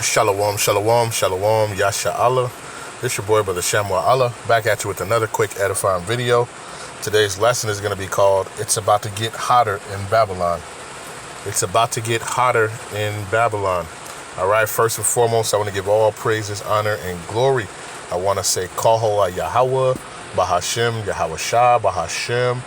Shalom, shalom, shalom, Yasha Allah. This your boy, Brother Shamwa Allah, back at you with another quick edifying video. Today's lesson is going to be called, It's About to Get Hotter in Babylon. It's about to get hotter in Babylon. All right, first and foremost, I want to give all praises, honor, and glory. I want to say, Yahawah, Bahasham, Yahawashi, Bahasham,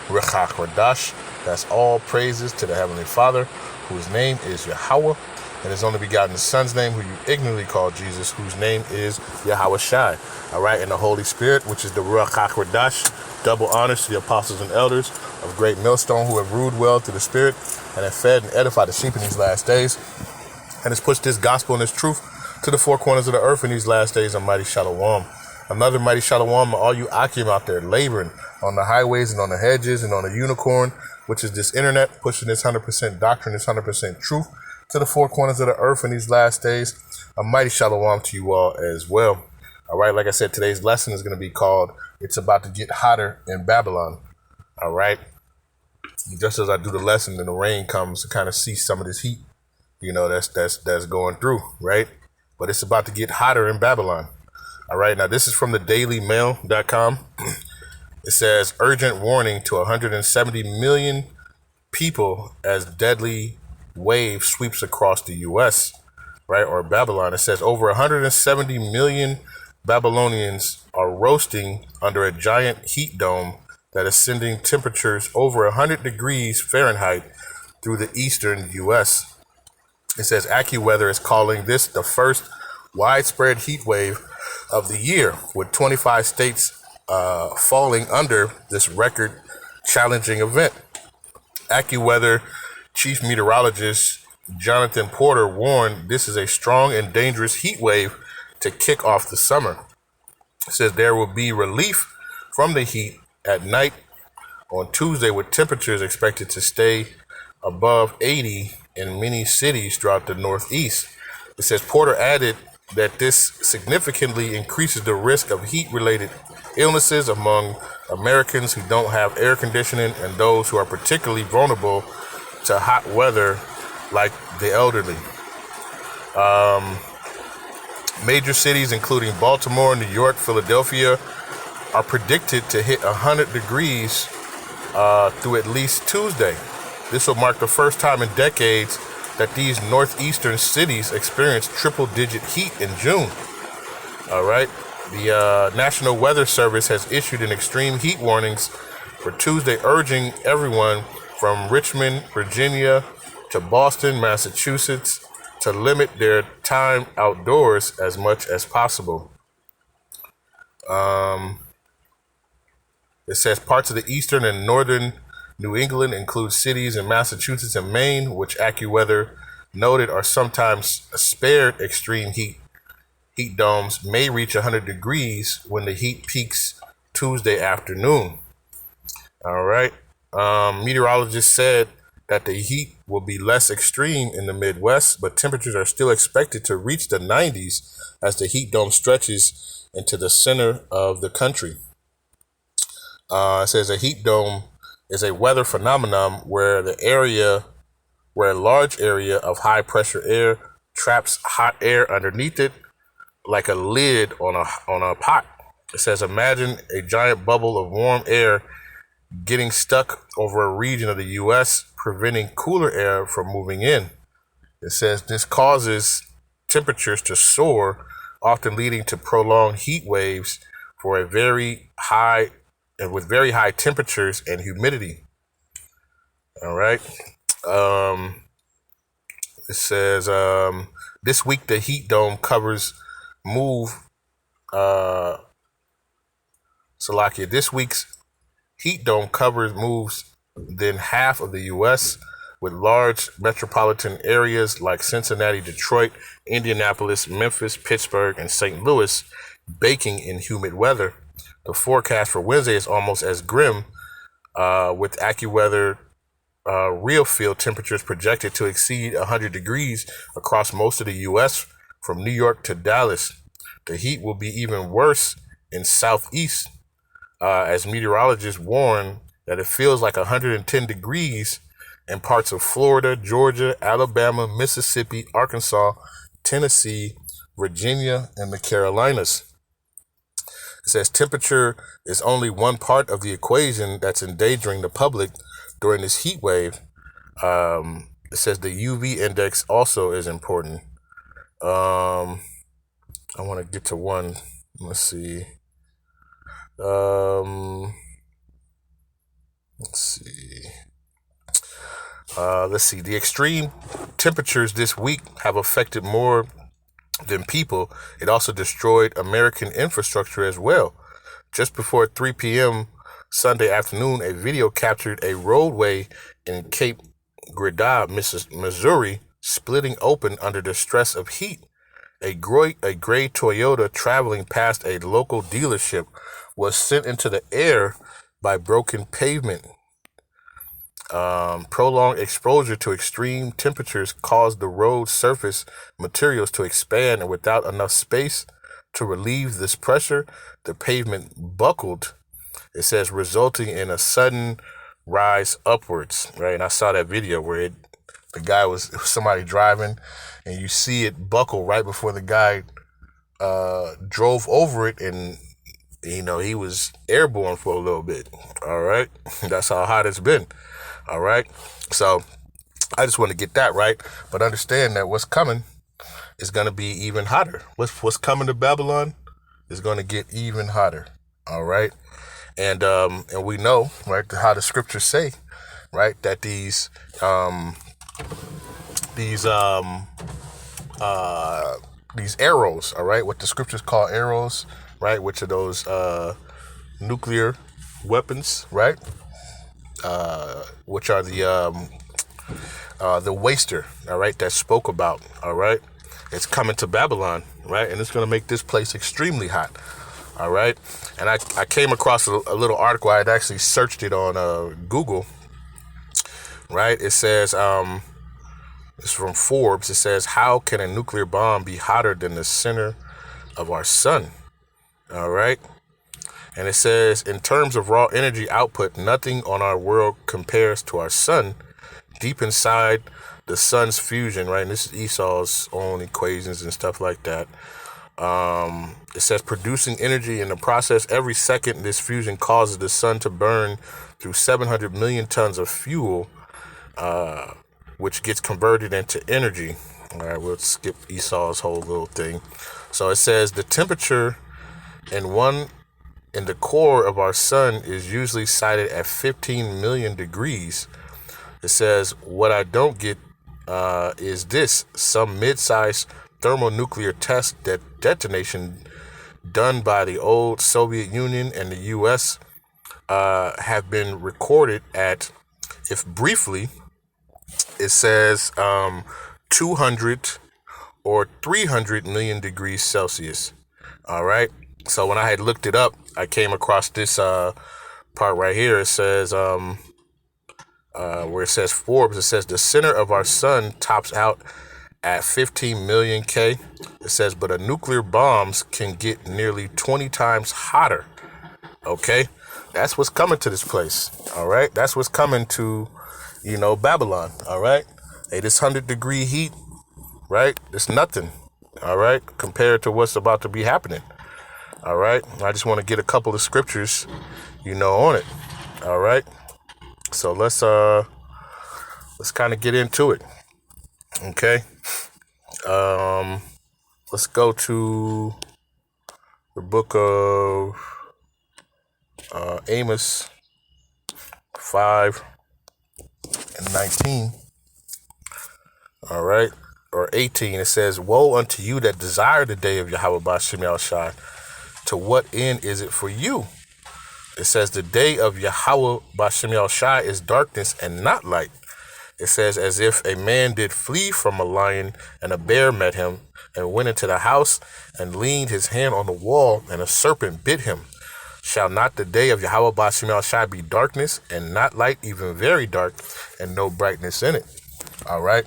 Qadash. That's all praises to the Heavenly Father, whose name is Yahawah, and his only begotten Son's name, who you ignorantly call Jesus, whose name is Yahawashi. All right, and the Holy Spirit, which is the Rawchaa Qadash. Double honors to the apostles and elders of Great Millstone, who have ruled well through the Spirit and have fed and edified the sheep in these last days, and has pushed this gospel and this truth to the four corners of the earth in these last days. A mighty shalom. Another mighty shalom to all you Akim out there laboring on the highways and on the hedges and on the unicorn, which is this internet, pushing this 100% doctrine, this 100% truth to the four corners of the earth in these last days. A mighty shalom to you all as well. All right, like I said, today's lesson is going to be called, It's About to Get Hotter in Babylon. All right. Just as I do the lesson, then the rain comes to kind of cease some of this heat, that's going through, right? But it's about to get hotter in Babylon. All right, now this is from the dailymail.com. It says, urgent warning to 170 million people as deadly wave sweeps across the U.S., right, or Babylon. It says over 170 million Babylonians are roasting under a giant heat dome that is sending temperatures over 100 degrees Fahrenheit through the eastern U.S. It says AccuWeather is calling this the first widespread heat wave of the year, with 25 states falling under this record challenging event. AccuWeather Chief Meteorologist Jonathan Porter warned this is a strong and dangerous heat wave to kick off the summer. It says there will be relief from the heat at night on Tuesday, with temperatures expected to stay above 80 in many cities throughout the Northeast. It says Porter added that this significantly increases the risk of heat-related illnesses among Americans who don't have air conditioning and those who are particularly vulnerable to hot weather, like the elderly. Major cities including Baltimore, New York, Philadelphia are predicted to hit 100 degrees through at least Tuesday. This will mark the first time in decades that these northeastern cities experience triple-digit heat in June. All right. The National Weather Service has issued an extreme heat warnings for Tuesday, urging everyone from Richmond, Virginia, to Boston, Massachusetts, to limit their time outdoors as much as possible. It says parts of the eastern and northern New England include cities in Massachusetts and Maine, which AccuWeather noted are sometimes spared extreme heat. Heat domes may reach 100 degrees when the heat peaks Tuesday afternoon. All right. Meteorologists said that the heat will be less extreme in the Midwest, but temperatures are still expected to reach the 90s as the heat dome stretches into the center of the country. It says a heat dome is a weather phenomenon where a large area of high pressure air traps hot air underneath it like a lid on a pot. It says imagine a giant bubble of warm air getting stuck over a region of the U.S., preventing cooler air from moving in. It says this causes temperatures to soar, often leading to prolonged heat waves for with very high temperatures and humidity. All right. It says this week the heat dome This week's heat dome moves then half of the U.S., with large metropolitan areas like Cincinnati, Detroit, Indianapolis, Memphis, Pittsburgh, and St. Louis baking in humid weather. The forecast for Wednesday is almost as grim, with AccuWeather real field temperatures projected to exceed 100 degrees across most of the U.S. from New York to Dallas. The heat will be even worse in Southeast, as meteorologists warn that it feels like 110 degrees in parts of Florida, Georgia, Alabama, Mississippi, Arkansas, Tennessee, Virginia, and the Carolinas. It says temperature is only one part of the equation that's endangering the public during this heat wave. It says the UV index also is important. I want to get to one. Let's see. Let's see. The extreme temperatures this week have affected more than people. It also destroyed American infrastructure as well. Just before 3 p.m. Sunday afternoon, a video captured a roadway in Cape Girardeau, Missouri, splitting open under the stress of heat. A gray Toyota traveling past a local dealership was sent into the air by broken pavement. Prolonged exposure to extreme temperatures caused the road surface materials to expand, and without enough space to relieve this pressure, the pavement buckled. It says resulting in a sudden rise upwards, right? And I saw that video where the guy was somebody driving, and you see it buckle right before the guy drove over it, and he was airborne for a little bit. All right, that's how hot it's been. All right, so I just want to get that right, but understand that what's coming is going to be even hotter. What's coming to Babylon is going to get even hotter. All right, and we know, right, how the scriptures say, right, that these arrows, all right, what the scriptures call arrows, right, which are those nuclear weapons, right, which are the waster, all right, that spoke about, all right, it's coming to Babylon, right, and it's going to make this place extremely hot, all right, and I came across a little article. I had actually searched it on Google, right. It says it's from Forbes. It says, how can a nuclear bomb be hotter than the center of our sun? All right. And it says, in terms of raw energy output, nothing on our world compares to our sun. Deep inside the sun's fusion, right? And this is Esau's own equations and stuff like that. It says producing energy in the process. Every second, this fusion causes the sun to burn through 700 million tons of fuel, which gets converted into energy. All right, we'll skip Esau's whole little thing. So it says the temperature in the core of our sun is usually cited at 15 million degrees. It says, what I don't get is this. Some mid-sized thermonuclear test detonation done by the old Soviet Union and the U.S. Have been recorded at, if briefly, it says 200 or 300 million degrees Celsius. All right. So when I had looked it up, I came across this part right here. It says where it says Forbes, it says the center of our sun tops out at 15 million K. It says, but a nuclear bombs can get nearly 20 times hotter. Okay, that's what's coming to this place. All right, that's what's coming to, Babylon. All right, hey, this 100-degree heat, right? It's nothing. All right, compared to what's about to be happening. All right, I just want to get a couple of scriptures, on it. All right, so let's kind of get into it. Okay, let's go to the book of Amos 5:19. All right, or 18. It says, "Woe unto you that desire the day of Yahawah Bahasham. To what end is it for you?" It says, the day of Yahawah Bahasham is darkness and not light. It says, as if a man did flee from a lion, and a bear met him, and went into the house, and leaned his hand on the wall, and a serpent bit him. Shall not the day of Yahawah Bahasham be darkness, and not light, even very dark, and no brightness in it? All right.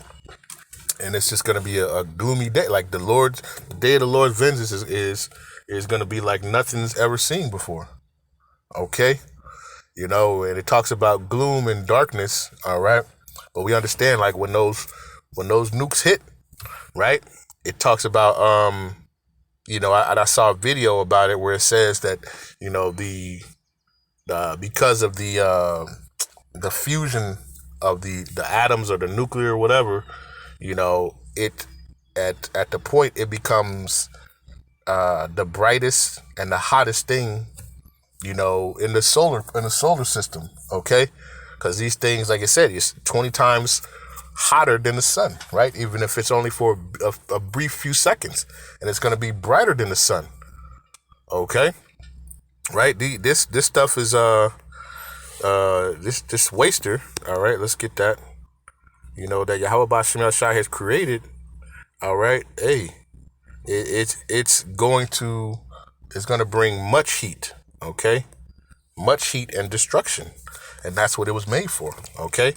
And it's just going to be a gloomy day. Like the day of the Lord's vengeance is going to be like nothing's ever seen before. Okay. And it talks about gloom and darkness. All right. But we understand, like, when those nukes hit, right? it talks about, I saw a video about it where it says that, because of the fusion of the atoms or the nuclear or whatever, it at the point it becomes the brightest and the hottest thing, in the solar system. Okay, because these things, like I said, it's 20 times hotter than the sun, right? Even if it's only for a brief few seconds, and it's going to be brighter than the sun. Okay, right? This stuff is this waster. All right, let's get that. That Yahawah has created. All right, hey, it's going to bring much heat. Okay, much heat and destruction, and that's what it was made for. Okay.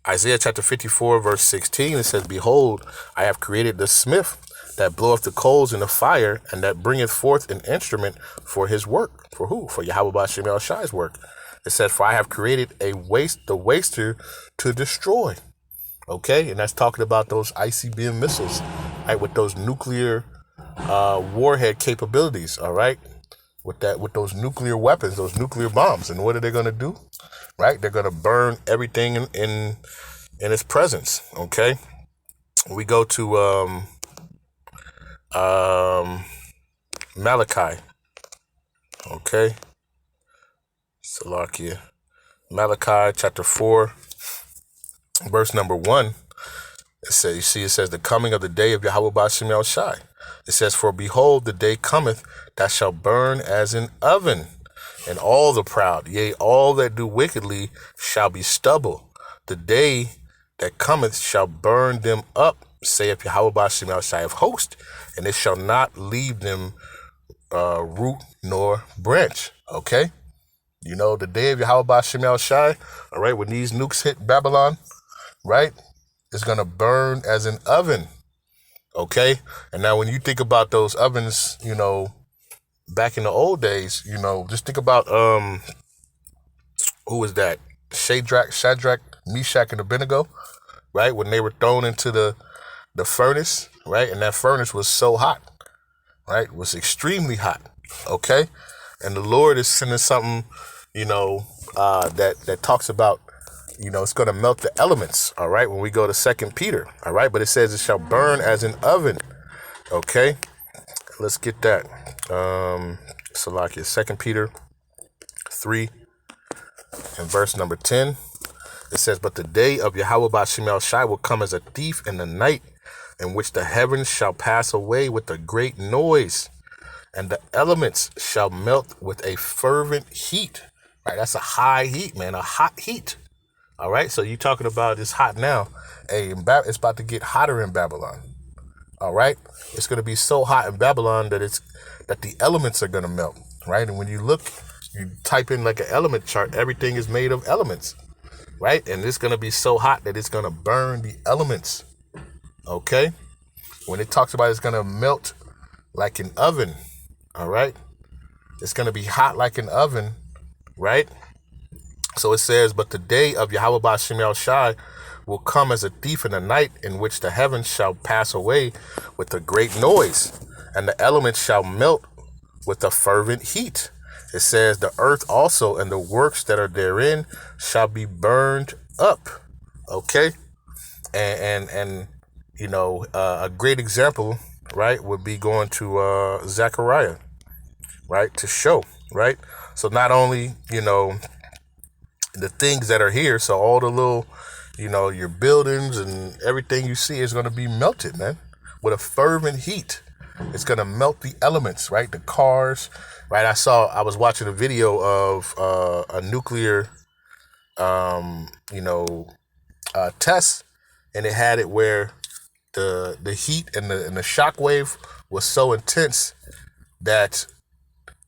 Isaiah chapter 54, verse 16, it says, "Behold, I have created the smith that bloweth the coals in the fire, and that bringeth forth an instrument for his work." For who? For Yahawah's work. It says, "For I have created the waster to destroy." Okay, and that's talking about those ICBM missiles, right? With those nuclear warhead capabilities, all right? With those nuclear weapons, those nuclear bombs. And what are they going to do? Right? They're going to burn everything in its presence. Okay. We go to Malachi. Okay. Salakia. Malachi chapter 4, verse number 1. It says, "The coming of the day of Yahawah Bahasham Yahawashi." It says, "For behold, the day cometh that shall burn as an oven, and all the proud, yea, all that do wickedly, shall be stubble. The day that cometh shall burn them up, saith Yahawah Bahasham Yahawashi of hosts, and it shall not leave them root nor branch." Okay? The day of Yahawah Bahasham Yahawashi, all right, when these nukes hit Babylon, right, it's going to burn as an oven. Okay? And now when you think about those ovens, back in the old days, just think about who was that? Shadrach, Meshach, and Abednego, right? When they were thrown into the furnace, right? And that furnace was so hot, right? It was extremely hot. Okay? And the Lord is sending something, that talks about, it's going to melt the elements, all right, when we go to 2 Peter, all right? But it says it shall burn as an oven. Okay? Let's get that. Salakia, 2 Peter 3 and verse number 10. It says, "But the day of Yahawah Bahasham Yahawashi will come as a thief in the night, in which the heavens shall pass away with a great noise, and the elements shall melt with a fervent heat." Right? That's a high heat, man, a hot heat. All right? So you're talking about it's hot now. Hey, it's about to get hotter in Babylon. All right? It's going to be so hot in Babylon that the elements are going to melt, right? And when you type in like an element chart, everything is made of elements, right? And it's going to be so hot that it's going to burn the elements. Okay? When it talks about it's going to melt like an oven, all right? It's going to be hot like an oven, right? So it says, "But the day of Yahawah Bahasham Yahawashi will come as a thief in the night, in which the heavens shall pass away with a great noise, and the elements shall melt with a fervent heat." It says, "The earth also and the works that are therein shall be burned up." Okay? And a great example, right, would be going to Zechariah, right, to show, right? So not only, the things that are here, so all the little, your buildings and everything you see is going to be melted, man, with a fervent heat. It's going to melt the elements, right? The cars, right? I was watching a video of a nuclear, test, and it had it where the heat and the shock wave was so intense that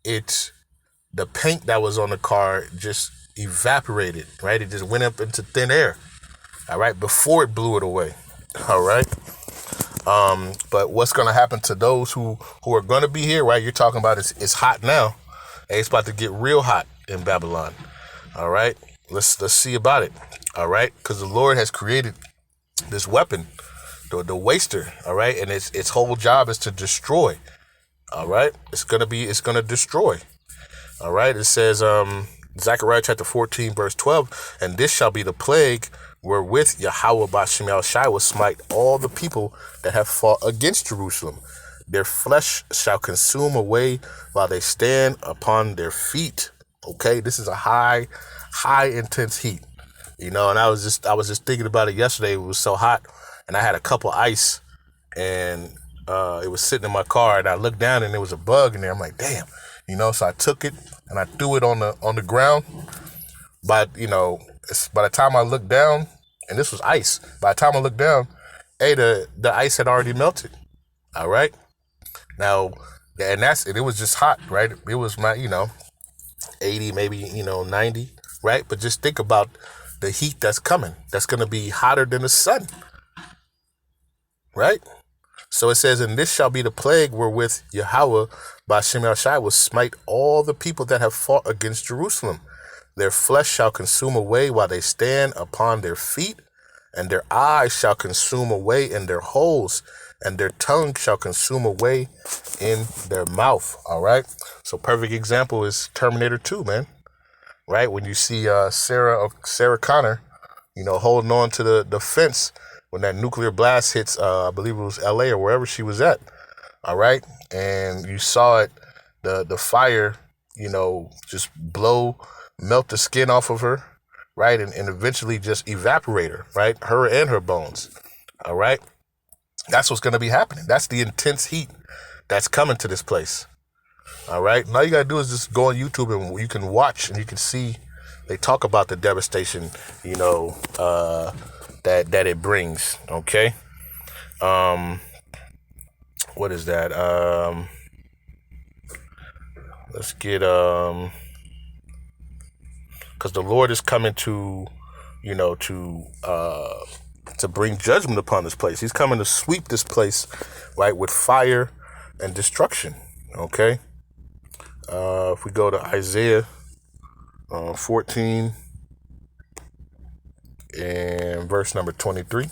the paint that was on the car just evaporated, right? It just went up into thin air, all right, before it blew it away, all right? But what's going to happen to those who are going to be here, right? You're talking about it's hot now, and it's about to get real hot in Babylon, all right? Let's see about it, all right? Because the Lord has created this weapon, the waster, all right? And its whole job is to destroy, all right? It's gonna destroy, all right? It says, Zechariah chapter 14, verse 12, and this shall be the plague wherewith Yahawah Bahasham will smite all the people that have fought against Jerusalem. Their flesh shall consume away while they stand upon their feet. Okay, this is a high intense heat. And I was just thinking about it yesterday. It was so hot, and I had a cup of ice, and it was sitting in my car, and I looked down, and there was a bug in there. I'm like, damn, So I took it and I threw it on the ground. But by the time I looked down, and this was ice. By the time I looked down, hey, the ice had already melted. All right. Now, and it was just hot, right? It was my 80, maybe 90, right? But just think about the heat that's coming. That's going to be hotter than the sun, right? So it says, and this shall be the plague wherewith Yahawah Bahasham will smite all the people that have fought against Jerusalem. Their flesh shall consume away while they stand upon their feet, and their eyes shall consume away in their holes, and their tongue shall consume away in their mouth. All right. So perfect example is Terminator 2, man. Right. When you see Sarah Connor, holding on to the fence when that nuclear blast hits, I believe it was LA or wherever she was at. All right. And you saw it, the fire, just melt the skin off of her. Right. And eventually just evaporate her. Right. Her and her bones. All right. That's what's going to be happening. That's the intense heat that's coming to this place. All right. And all you got to do is just go on YouTube and you can watch and you can see they talk about the devastation, that it brings. OK. What is that? Let's get because the Lord is coming to bring judgment upon this place. He's coming to sweep this place, right, with fire and destruction. Okay. If we go to Isaiah 14 and verse number 23,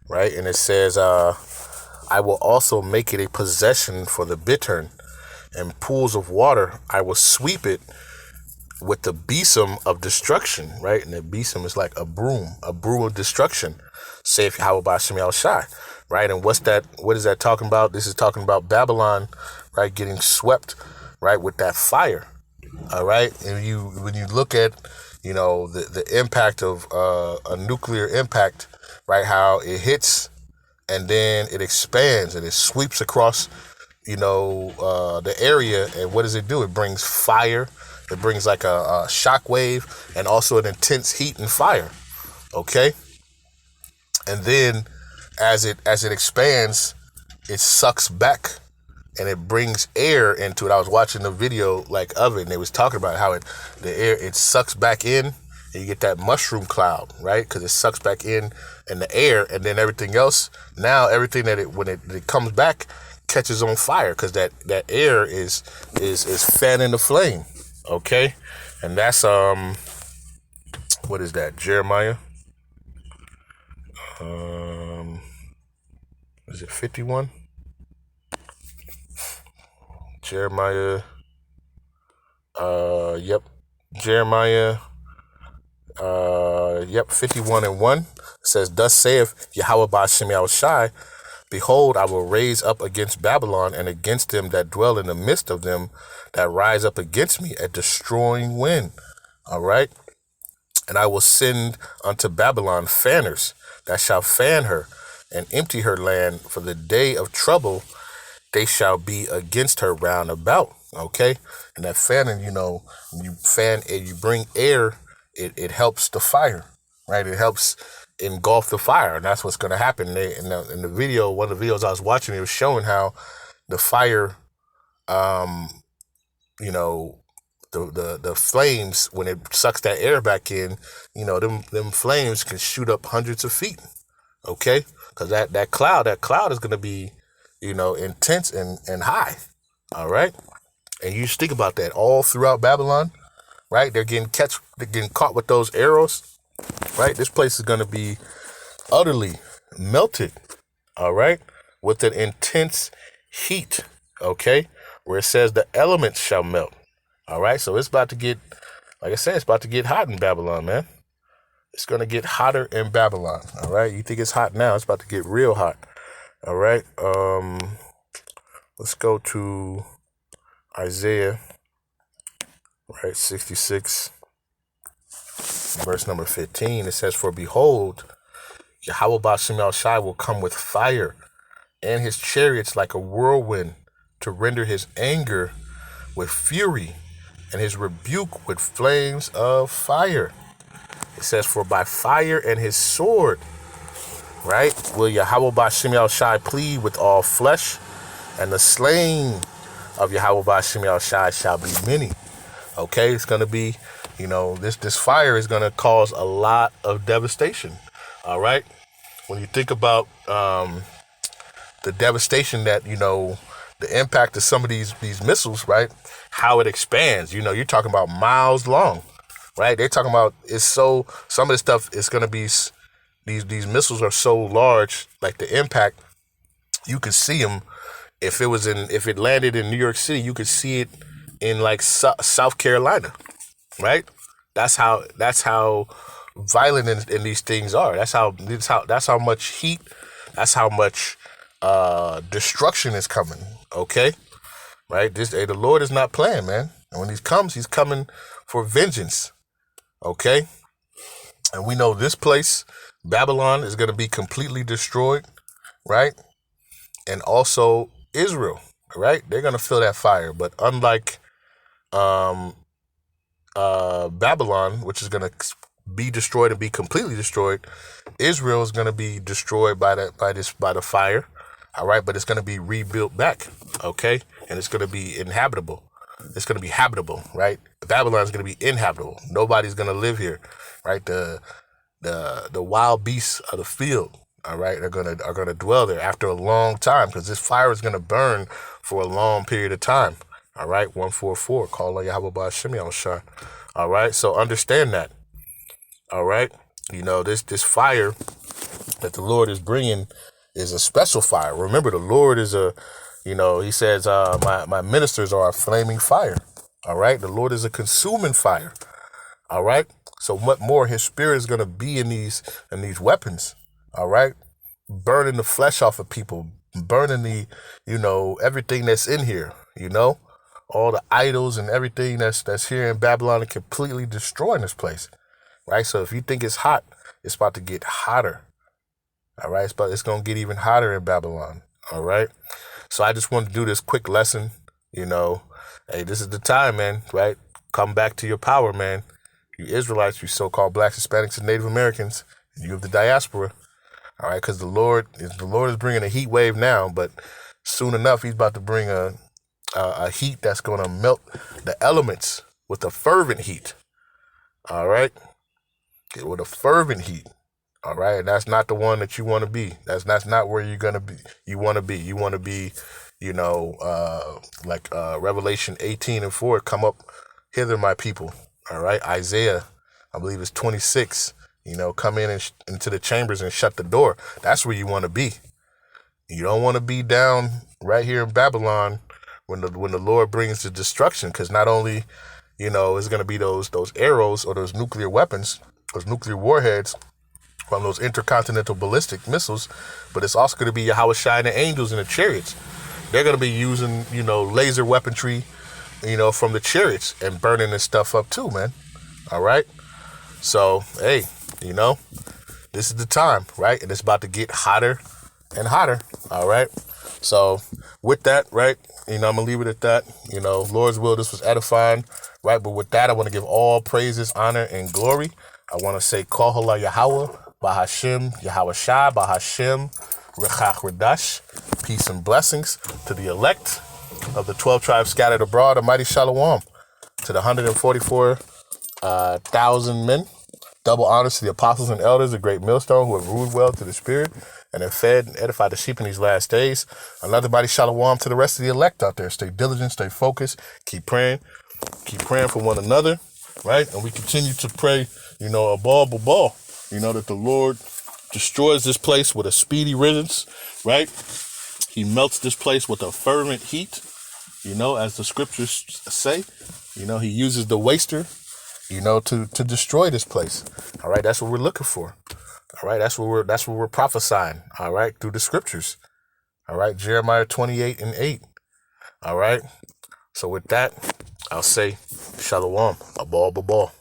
right, and it says, I will also make it a possession for the bittern, and pools of water I will sweep it with the besom of destruction, right? And the besom is like a broom of destruction, saith Yahawah Bahasham, right? And what is that talking about? This is talking about Babylon, right? Getting swept, right? With that fire, all right? And when you look at, the impact of a nuclear impact, right? How it hits and then it expands and it sweeps across, the area. And what does it do? It brings fire. It brings like a shock wave and also an intense heat and fire. Okay. And then as it expands, it sucks back and it brings air into it. I was watching the video of it, and they was talking about how the air sucks back in and you get that mushroom cloud, right? Because it sucks back in the air, and then everything else, now everything when it comes back catches on fire because that air is fanning the flame. Okay, and that's what is that? Jeremiah. Is it 51? Jeremiah. Yep. Jeremiah. 51 and 1 says, thus saith Yahawah Bahasham, behold, I will raise up against Babylon and against them that dwell in the midst of them that rise up against me, a destroying wind. All right. And I will send unto Babylon fanners that shall fan her and empty her land for the day of trouble. They shall be against her round about. Okay. And that fanning, when you fan and you bring air, it helps the fire, right? It helps engulf the fire. And that's what's going to happen. In the video, one of the videos I was watching, it was showing how the fire, the flames, when it sucks that air back in, them flames can shoot up hundreds of feet. Okay. Cause that cloud is going to be, intense and high. All right. And you just think about that all throughout Babylon, right? They're getting caught with those arrows, right? This place is going to be utterly melted, all right, with an intense heat, okay, where it says the elements shall melt, all right. So it's about to get, like I said, it's about to get hot in Babylon, man. It's going to get hotter in Babylon, all right. You think it's hot now, it's about to get real hot, all right. Let's go to Isaiah, right, 66, verse number 15. It says, for behold, Yahawah Bahasham will come with fire, and his chariots like a whirlwind, to render his anger with fury, and his rebuke with flames of fire. It says, for by fire and his sword, right, will Yahawah Bahasham plead with all flesh, and the slain of Yahawah Bahasham shall be many. Okay, it's going to be, this fire is going to cause a lot of devastation. All right. When you think about the devastation that, the impact of some of these missiles, right, how it expands, you're talking about miles long, right? They're talking about some of the stuff is going to be, these missiles are so large, like the impact, you could see them. If it landed in New York City, you could see it in like South Carolina, right? That's how violent in these things are. That's how much heat, that's how much destruction is coming. Okay, right? The Lord is not playing, man. And when He comes, He's coming for vengeance. Okay, and we know this place, Babylon, is going to be completely destroyed, right? And also Israel, right? They're going to feel that fire. But unlike Babylon, which is going to be destroyed and be completely destroyed, Israel is going to be destroyed by the fire. All right, but it's going to be rebuilt back, okay? And it's going to be inhabitable. It's going to be habitable, right? Babylon is going to be inhabitable. Nobody's going to live here, right? The wild beasts of the field, all right, are gonna dwell there after a long time, because this fire is gonna burn for a long period of time. All right, 144. Call Yahawah Bahasham. All right, so understand that. All right, this fire that the Lord is bringing is a special fire. Remember, the Lord is He says, my ministers are a flaming fire. All right, the Lord is a consuming fire. All right, so what more? His spirit is gonna be in these weapons. All right, burning the flesh off of people, burning everything that's in here, all the idols and everything that's here in Babylon, and completely destroying this place, right? So if you think it's hot, it's about to get hotter. All right, it's going to get even hotter in Babylon. All right, so I just want to do this quick lesson. Hey, this is the time, man, right? Come back to your power, man. You Israelites, you so-called blacks, Hispanics, and Native Americans, and you of the diaspora. All right, because the Lord is bringing a heat wave now, but soon enough, He's about to bring a heat that's going to melt the elements with a fervent heat. All right, with a fervent heat. All right, and that's not the one that you want to be. That's not where you're gonna be. You want to be. You want to be, like Revelation 18:4. Come up hither, my people. All right, Isaiah, I believe it's 26. Come in into the chambers and shut the door. That's where you want to be. You don't want to be down right here in Babylon when the Lord brings the destruction, because not only, it's going to be those arrows or those nuclear weapons, those nuclear warheads from those intercontinental ballistic missiles, but it's also going to be Yahawashi and the angels and the chariots. They're going to be using, laser weaponry, from the chariots and burning this stuff up too, man. All right. So, hey, this is the time, right? And it's about to get hotter and hotter. All right. So with that, right, I'm going to leave it at that. Lord's will, this was edifying, right? But with that, I want to give all praises, honor, and glory. I want to say, Kol Halal Yahawah, Bahasham, Yahawashi, Bahasham, Qadash. Peace and blessings to the elect of the 12 tribes scattered abroad. A mighty shalom to the 144,000 men. Double honors to the apostles and elders, a great millstone who have ruled well to the spirit and have fed and edified the sheep in these last days. Another mighty shalom to the rest of the elect out there. Stay diligent, stay focused, keep praying for one another, right? And we continue to pray, above, that the Lord destroys this place with a speedy riddance, right? He melts this place with a fervent heat, as the scriptures say. He uses the waster, to destroy this place. All right, that's what we're looking for. All right, that's what we're prophesying. All right, through the scriptures. All right, Jeremiah 28:8. All right. So with that, I'll say shalom, a ball.